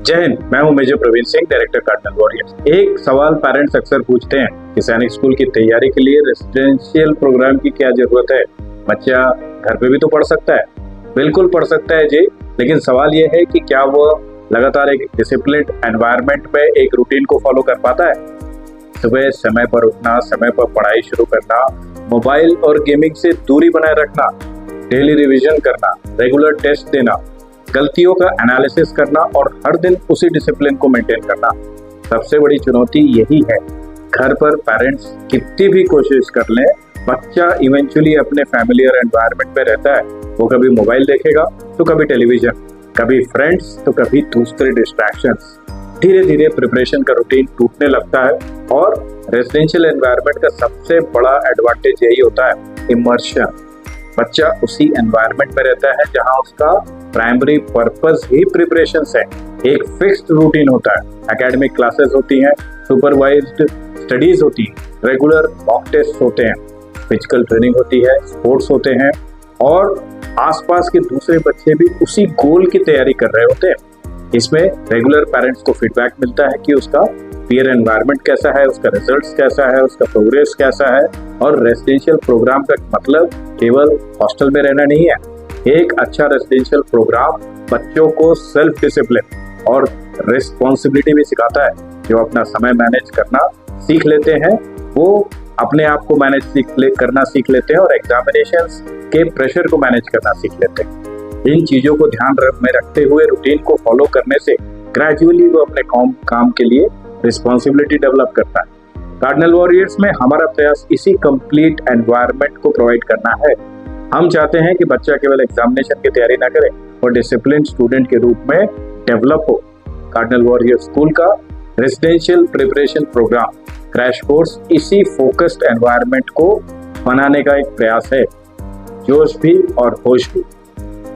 जय हिंद। मैं हूं major Praveen Singh, director cardinal warriors. एक सवाल पेरेंट्स अक्सर पूछते हैं कि सैनिक स्कूल की तैयारी के लिए रेसिडेंशियल प्रोग्राम की क्या जरूरत है। बच्चा घर पे भी तो पढ़ सकता है। बिल्कुल पढ़ सकता है जी, लेकिन सवाल यह है कि क्या वो लगातार एक डिसिप्लिन्ड एनवायरनमेंट में एक रूटीन को फॉलो कर पाता है। सुबह समय पर उठना, समय पर पढ़ाई शुरू करना, मोबाइल और गेमिंग से दूरी बनाए रखना, डेली रिवीजन करना, रेगुलर टेस्ट देना, गलतियों का एनालिसिस करना और हर दिन उसी डिसिप्लिन को मेंटेन करना। सबसे बड़ी चुनौती यही है। घर पर पेरेंट्स कितनी भी कोशिश कर लें, बच्चा इवेंचुअली अपने फैमिलियर एनवायरनमेंट में रहता है। वो कभी मोबाइल देखेगा तो कभी टेलीविजन, कभी फ्रेंड्स तो कभी दूसरे डिस्ट्रैक्शंस। धीरे धीरे प्रिपरेशन का रूटीन टूटने लगता है और रेजिडेंशियल एनवायरनमेंट का सबसे बड़ा एडवांटेज यही होता है, इमर्शन। बच्चा उसी एनवायरनमेंट में रहता है जहां उसका प्राइमरी पर्पस ही प्रिपरेशन है। एक फिक्स्ड रूटीन होता है, एकेडमिक क्लासेस होती हैं, सुपरवाइज्ड स्टडीज होती हैं, रेगुलर मॉक टेस्ट होते हैं, फिजिकल ट्रेनिंग होती है, स्पोर्ट्स होते हैं और आसपास के दूसरे बच्चे भी उसी गोल की तैयारी कर रहे होते हैं। इसमें रेगुलर पेरेंट्स को फीडबैक मिलता है कि उसका पीयर एनवायरनमेंट कैसा है, उसका रिजल्ट्स कैसा है, उसका प्रोग्रेस कैसा है। और रेसिडेंशियल प्रोग्राम का मतलब केवल हॉस्टल में रहना नहीं है। एक अच्छा रेसिडेंशियल प्रोग्राम बच्चों को सेल्फ डिसिप्लिन और रिस्पॉन्सिबिलिटी भी सिखाता है। जो अपना समय मैनेज करना सीख लेते हैं, वो अपने आप को मैनेज करना सीख लेते हैं और एग्जामिनेशंस के प्रेशर को मैनेज करना सीख लेते हैं। इन चीजों को ध्यान में रखते हुए रूटीन को फॉलो करने से ग्रेजुअली वो अपने काम के लिए रिस्पॉन्सिबिलिटी डेवलप करता है। कार्डिनल वॉरियर्स में हमारा प्रयास इसी कंप्लीट एनवायरनमेंट को प्रोवाइड करना है। हम चाहते हैं कि बच्चा केवल एग्जामिनेशन की तैयारी ना करे और डिसिप्लिन स्टूडेंट के रूप में डेवलप हो। कार्डिनल वॉरियर्स स्कूल का residential preparation programme crash course इसी फोकस्ड एनवायरनमेंट को बनाने का एक प्रयास है। जोश भी और होश भी।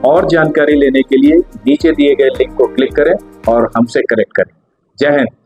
और जानकारी लेने के लिए नीचे दिए गए लिंक को क्लिक करें और हमसे कनेक्ट करें। जय हिंद।